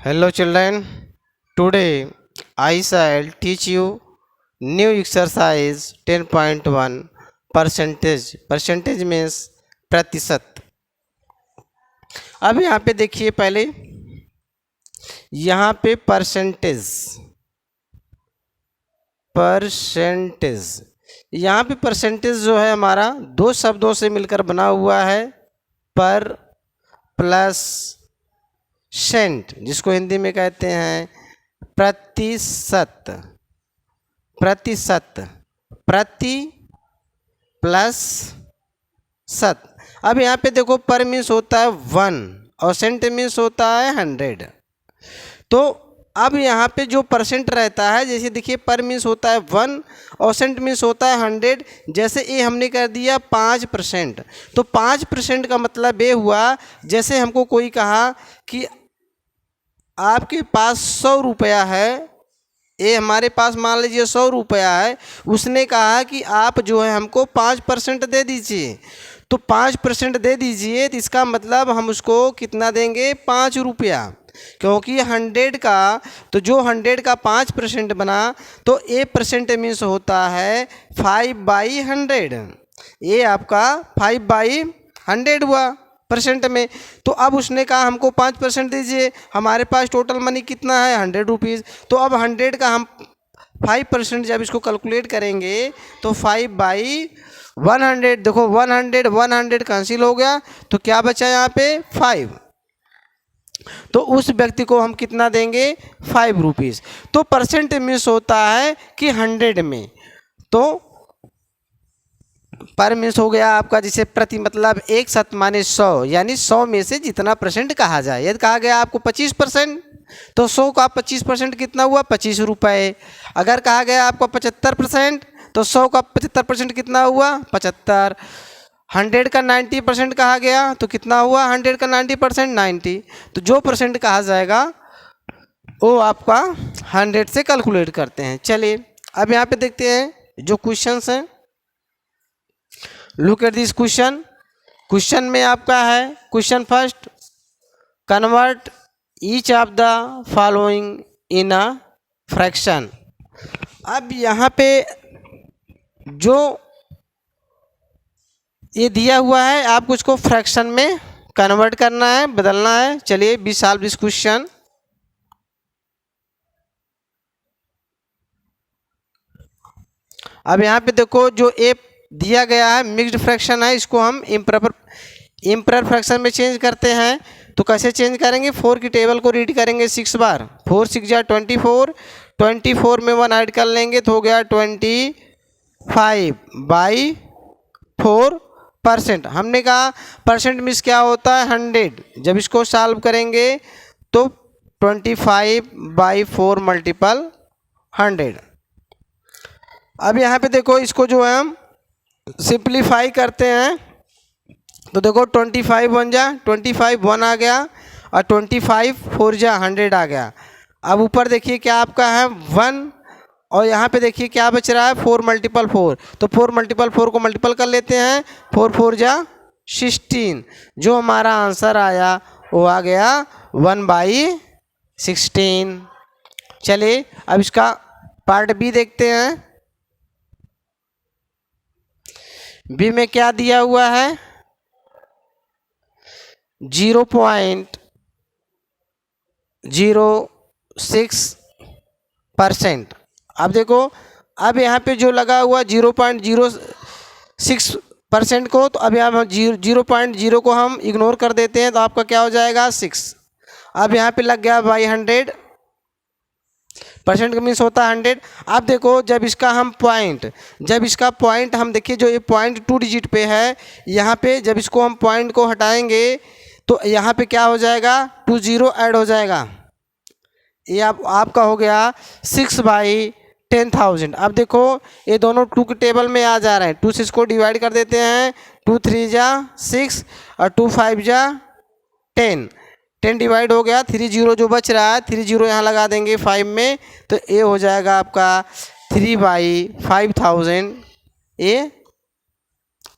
Hello children, today I shall teach you new exercise 10.1 percentage. Percentage means प्रतिशत। अब यहाँ पे देखिए पहले यहाँ पे परसेंटेज यहाँ पे परसेंटेज जो है हमारा दो शब्दों से मिलकर बना हुआ है, पर प्लस सेंट, जिसको हिंदी में कहते हैं प्रतिशत। प्रतिशत, प्रति प्लस शत। अब यहाँ पे देखो, पर मीन्स होता है 1 और सेंट मीन्स होता है 100। तो अब यहाँ पे जो परसेंट रहता है, जैसे देखिए पर मीन्स होता है 1 और सेंट मीन्स होता है 100। जैसे ये हमने कर दिया 5%, तो 5% का मतलब ये हुआ, जैसे हमको कोई कहा कि आपके पास 100 रुपया है, ये हमारे पास मान लीजिए 100 रुपया है, उसने कहा कि आप जो है हमको 5% दे दीजिए, तो 5% दे दीजिए, तो इसका मतलब हम उसको कितना देंगे, 5 रुपया। क्योंकि 100 का, तो जो 100 का 5% बना, तो ए परसेंट मीन्स होता है 5/100। ये आपका 5/100 हुआ परसेंट में। तो अब उसने कहा हमको 5% दीजिए, हमारे पास टोटल मनी कितना है, 100 रुपीज़। तो अब 100 का हम 5% जब इसको कैलकुलेट करेंगे तो 5/100, देखो 100 कैंसिल हो गया, तो क्या बचा यहाँ पे 5। तो उस व्यक्ति को हम कितना देंगे, 5 रुपीज़। तो परसेंट मीन्स होता है कि 100 में, तो पर मीन्स हो गया आपका, जिसे प्रति मतलब 1 माने 100, यानी 100 में से जितना परसेंट कहा जाए। यदि कहा गया आपको 25%, तो 100 का 25% कितना हुआ, 25 रुपये। अगर कहा गया आपको 75%, तो 100 का 75% कितना हुआ, 75। 100 का 90% कहा गया, तो कितना हुआ, 100 का 90% 90। तो जो परसेंट कहा जाएगा वो आपका 100 से कैलकुलेट करते हैं। चलिए अब यहाँ पे देखते हैं जो क्वेश्चंस हैं। Look at this question. Question में आपका है, question first, convert each of the following in a fraction. अब यहाँ पे जो ये दिया हुआ है, आपको इसको फ्रैक्शन में कन्वर्ट करना है, बदलना है। चलिए वी सॉल्व दिस क्वेश्चन। अब यहाँ पे देखो, जो ए दिया गया है मिक्स्ड फ्रैक्शन है, इसको हम इम्प्रॉपर फ्रैक्शन में चेंज करते हैं। तो कैसे चेंज करेंगे, 4 की टेबल को रीड करेंगे 6 बार। 4 6 जा 24, 24 में 1 ऐड कर लेंगे तो हो गया 25/4%। हमने कहा परसेंट मीन्स क्या होता है, 100। जब इसको सॉल्व करेंगे तो 25/4 मल्टीपल 100। अब यहाँ पे देखो, इसको जो है हम सिंप्लीफाई करते हैं, तो देखो 25 1 जा 25 1 आ गया, और 25 4 जा 100 आ गया। अब ऊपर देखिए क्या आपका है 1, और यहाँ पे देखिए क्या बच रहा है 4 × 4। तो 4 × 4 को मल्टीपल कर लेते हैं, 4 4 जा 16। जो हमारा आंसर आया वो आ गया 1/16। चलिए अब इसका पार्ट बी देखते हैं। बी में क्या दिया हुआ है, 0.06%। अब देखो, अब यहाँ पे जो लगा हुआ 0.06% को, तो अब यहाँ 0.0 को हम इग्नोर कर देते हैं, तो आपका क्या हो जाएगा 6। अब यहाँ पे लग गया बाई 100, परसेंट का मीन्स होता है 100। अब देखो, जब इसका पॉइंट हम देखिए, जो ये पॉइंट 2 डिजिट पे है, यहाँ पे जब इसको हम पॉइंट को हटाएंगे तो यहाँ पे क्या हो जाएगा, 2 0 ऐड हो जाएगा। ये आपका हो गया 6/10,000। अब देखो ये दोनों 2 के टेबल में आ जा रहे हैं, 2 से इसको डिवाइड कर देते हैं, 2 3 जा 6 और 2 5 जा 10। 10 डिवाइड हो गया, 3 0 जो बच रहा है, 3 0 यहाँ लगा देंगे 5 में, तो ये हो जाएगा आपका 3/5000। ये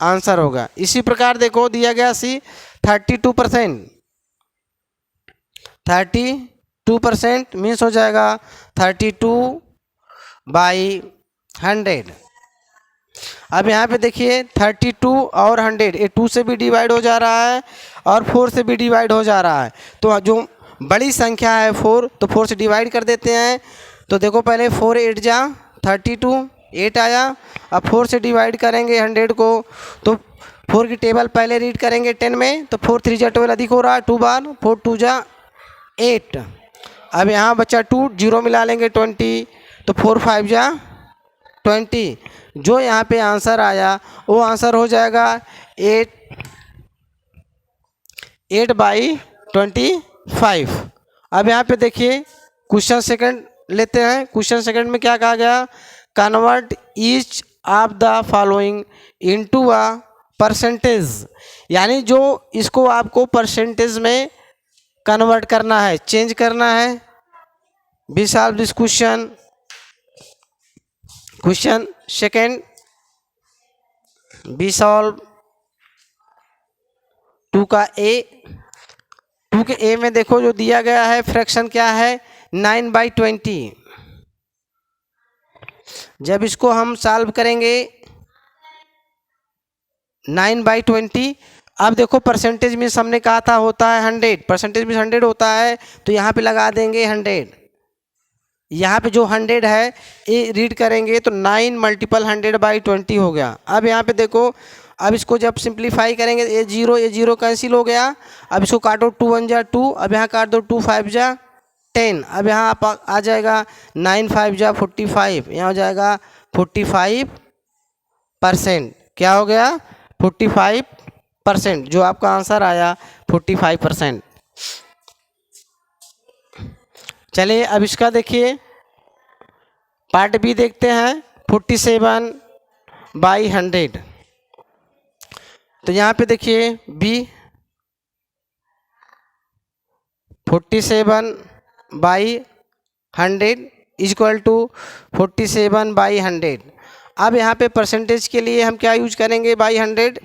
आंसर होगा। इसी प्रकार देखो दिया गया सी 32%। 2% मीन्स हो जाएगा 32/100। अब यहाँ पे देखिए 32 और 100 ये 2 से भी डिवाइड हो जा रहा है और 4 से भी डिवाइड हो जा रहा है। तो जो बड़ी संख्या है 4, तो 4 से डिवाइड कर देते हैं। तो देखो पहले 4 8 जा 32, 8 आया। अब 4 से डिवाइड करेंगे 100 को, तो 4 की टेबल पहले रीड करेंगे 10 में, तो 4 3 जा 12 अधिक हो रहा है 2 बार, 4 2 जा 8। अब यहाँ बच्चा 2 0 मिला लेंगे 20, तो 4 5 जा 20। जो यहाँ पे आंसर आया वो आंसर हो जाएगा 8/25। अब यहाँ पे देखिए क्वेश्चन सेकंड लेते हैं। क्वेश्चन सेकंड में क्या कहा गया, convert each of the following into a percentage, यानी जो इसको आपको परसेंटेज में कन्वर्ट करना है, चेंज करना है। B solve this question. Question second, B solve 2 का ए। 2 के ए में देखो जो दिया गया है फ्रैक्शन क्या है 9/20। जब इसको हम सॉल्व करेंगे 9/20, अब देखो परसेंटेज में हमने कहा था होता है 100, परसेंटेज में 100 होता है, तो यहाँ पे लगा देंगे 100। यहाँ पे जो 100 है ये रीड करेंगे तो 9 × 100/20 हो गया। अब यहाँ पे देखो, अब इसको जब सिंप्लीफाई करेंगे ये 0 कैंसिल हो गया। अब इसको काटो 2 1 जा 2, अब यहाँ काट दो 2 5 जा 10। अब यहाँ आप आ जाएगा 9 5 जा 45, यहाँ हो जाएगा 45%। क्या हो गया 45%, जो आपका आंसर आया 45%। चलिए अब इसका देखिए पार्ट बी देखते हैं 47/100। तो यहाँ पे देखिए बी 47/100 इक्वल टू 47/100। अब यहाँ पे परसेंटेज के लिए हम क्या यूज करेंगे बाई 100,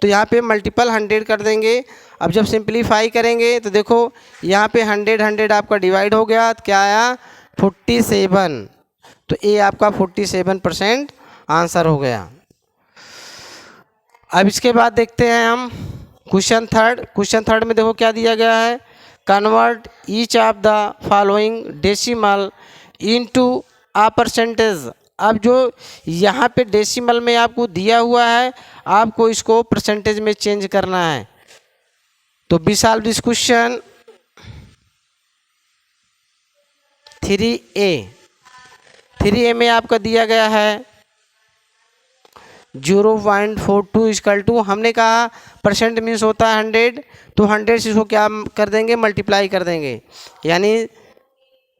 तो यहाँ पे मल्टीपल 100 कर देंगे। अब जब सिंप्लीफाई करेंगे तो देखो यहाँ पे 100 आपका डिवाइड हो गया, तो क्या आया 47, तो ये आपका 47% आंसर हो गया। अब इसके बाद देखते हैं हम क्वेश्चन थर्ड। क्वेश्चन थर्ड में देखो क्या दिया गया है, convert each of the following decimal into a percentage. अब जो यहाँ पे डेसिमल में आपको दिया हुआ है, आपको इसको परसेंटेज में चेंज करना है। तो B solve this question 3a। 3a में आपका दिया गया है 0.42 इक्वल टू, हमने कहा परसेंट मीन्स होता है 100, तो 100 से इसको क्या कर देंगे मल्टीप्लाई कर देंगे, यानी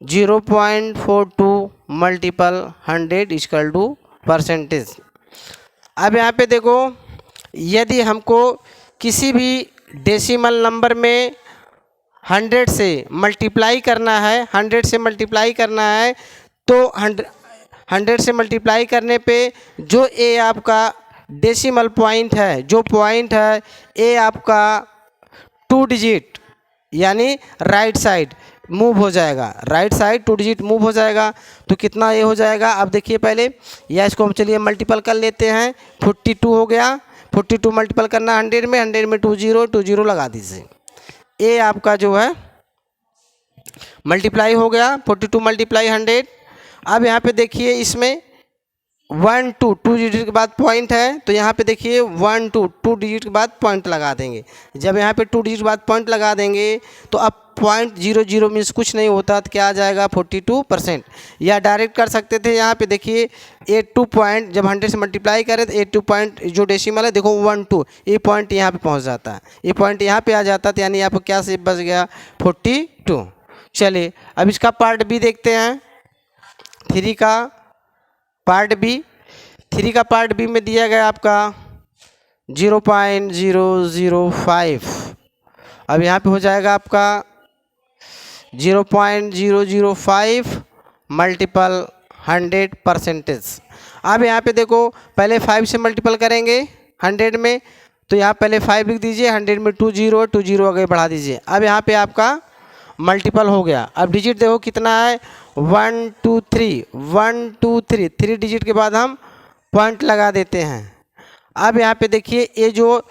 0.42 मल्टीपल 100 इक्वल टू परसेंटेज। अब यहाँ पे देखो यदि हमको किसी भी डेसिमल नंबर में 100 से मल्टीप्लाई करना है, 100 से मल्टीप्लाई करना है, तो 100 से मल्टीप्लाई करने पे जो ए आपका डेसिमल पॉइंट है, जो पॉइंट है ए आपका 2 डिजिट यानी राइट साइड मूव हो जाएगा, राइट साइड 2 डिजिट मूव हो जाएगा। तो कितना ये हो जाएगा, अब देखिए पहले या इसको हम चलिए मल्टीपल कर लेते हैं, 42 हो गया। 42 मल्टीपल करना 100 में, 100 में 20 लगा दीजिए, ये आपका जो है मल्टीप्लाई हो गया 42 × 100। अब यहाँ पे देखिए इसमें 1 2 डिजिट के बाद पॉइंट है, तो यहाँ पे देखिए 1 2 डिजिट के बाद पॉइंट लगा देंगे। जब यहाँ पे 2 डिजिट के बाद पॉइंट लगा देंगे तो अब पॉइंट 0 मीन्स कुछ नहीं होता, तो क्या आ जाएगा 42%। या डायरेक्ट कर सकते थे, यहाँ पे देखिए 82 पॉइंट जब 100 से मल्टीप्लाई करें तो 82 पॉइंट जो डेसिमल है देखो 1 2, ये पॉइंट यहाँ पे पहुँच जाता है, ये पॉइंट यहाँ पे आ जाता है, तो यानी आपको क्या से बच गया 42। चलिए अब इसका पार्ट बी देखते हैं। 3 का पार्ट बी, 3 का पार्ट बी में दिया गया आपका 0.005। अब यहाँ पे हो जाएगा आपका 0.005 मल्टीपल 100 परसेंटेज। अब यहाँ पे देखो पहले 5 से मल्टीपल करेंगे 100 में, तो यहाँ पहले 5 लिख दीजिए, 100 में 20 आगे बढ़ा दीजिए। अब यहाँ पे आपका मल्टीपल हो गया। अब डिजिट देखो कितना है, 1 2 3, 1 2 3, 3 डिजिट के बाद हम पॉइंट लगा देते हैं। अब यहाँ पे देखिए ये जो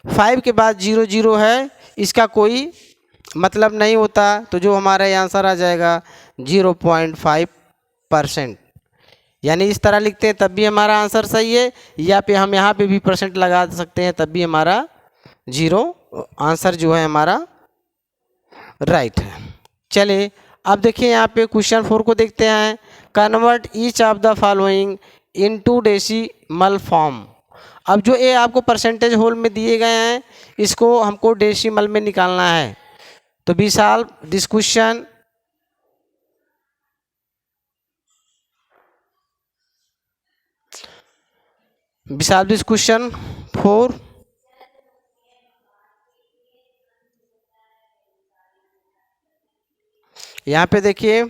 5 के बाद 0 0 है इसका कोई मतलब नहीं होता, तो जो हमारा आंसर आ जाएगा 0.5%। यानी इस तरह लिखते हैं तब भी हमारा आंसर सही है, या पे हम यहाँ पे भी परसेंट लगा सकते हैं तब भी हमारा 0 आंसर जो है हमारा राइट है। चलिए अब देखिए यहाँ पे क्वेश्चन 4 को देखते हैं। Convert each of the following into decimal form. अब जो ये आपको परसेंटेज होल में दिए गए हैं इसको हमको डेसिमल में निकालना है। तो B solve this question. B solve this question 4। यहाँ पे देखिए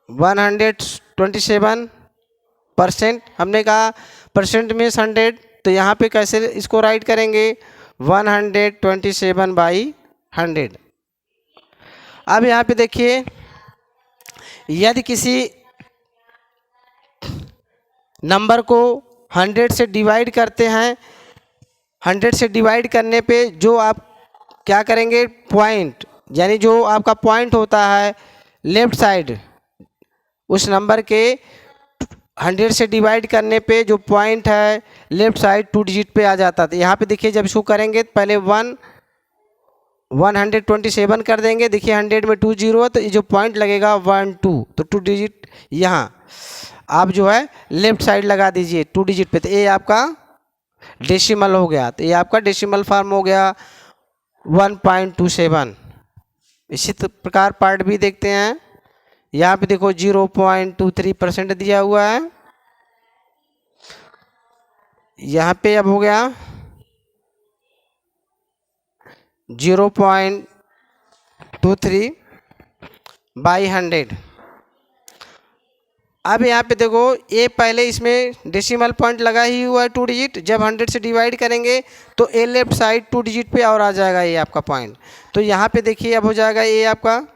127%, हमने कहा परसेंट में 100, तो यहाँ पे कैसे इसको राइट करेंगे, 127/100। अब यहाँ पे देखिए यदि किसी नंबर को 100 से डिवाइड करते हैं, 100 से डिवाइड करने पे जो आप क्या करेंगे, पॉइंट, यानी जो आपका पॉइंट होता है लेफ्ट साइड, उस नंबर के 100 से डिवाइड करने पे जो पॉइंट है लेफ्ट साइड 2 डिजिट पे आ जाता था। यहाँ पे देखिए जब इसको करेंगे तो पहले 127 कर देंगे। देखिए 100 में 2 0 है तो ये जो पॉइंट लगेगा 1 2, तो 2 डिजिट यहाँ आप जो है लेफ्ट साइड लगा दीजिए 2 डिजिट पे, तो ये आपका डेसिमल हो गया। तो ये आपका डेसिमल फॉर्म हो गया 1.27। इसी प्रकार पार्ट भी देखते हैं। यहाँ पे देखो 0.23% दिया हुआ है। यहाँ पे अब हो गया 0.23/100। अब यहाँ पे देखो ये पहले इसमें डेसिमल पॉइंट लगा ही हुआ है 2 डिजिट, जब 100 से डिवाइड करेंगे तो ए लेफ्ट साइड 2 डिजिट पे और आ जाएगा ये आपका पॉइंट। तो यहाँ पे देखिए अब हो जाएगा ये आपका,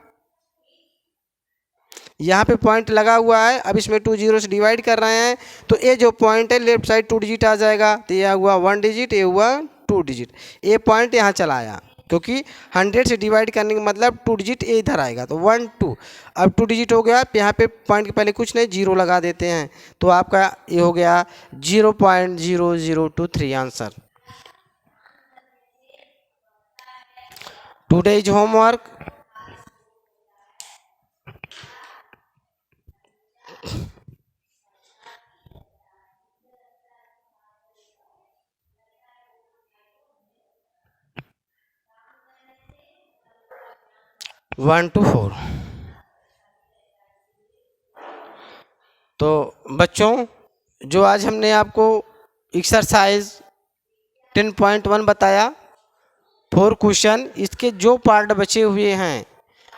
यहाँ पे पॉइंट लगा हुआ है, अब इसमें 2 0 से डिवाइड कर रहे हैं तो ये जो पॉइंट है लेफ्ट साइड 2 डिजिट आ जाएगा। तो ये हुआ 1 डिजिट, ये हुआ 2 डिजिट, ये पॉइंट यहाँ चला आया क्योंकि 100 से डिवाइड करने का मतलब 2 डिजिट ये इधर आएगा, तो 1 2। अब 2 डिजिट हो गया, यहाँ पे पॉइंट के पहले कुछ नहीं 0 लगा देते हैं, तो आपका ये हो गया 0.0023 answer. Today's homework, one two 4। तो बच्चों जो आज हमने आपको एक्सरसाइज 10.1 बताया 4 क्वेश्चन, इसके जो पार्ट बचे हुए हैं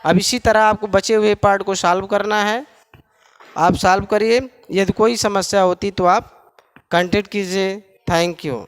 अब इसी तरह आपको बचे हुए पार्ट को सॉल्व करना है। आप सॉल्व करिए, यदि कोई समस्या होती तो आप कांटेक्ट कीजिए। Thank you.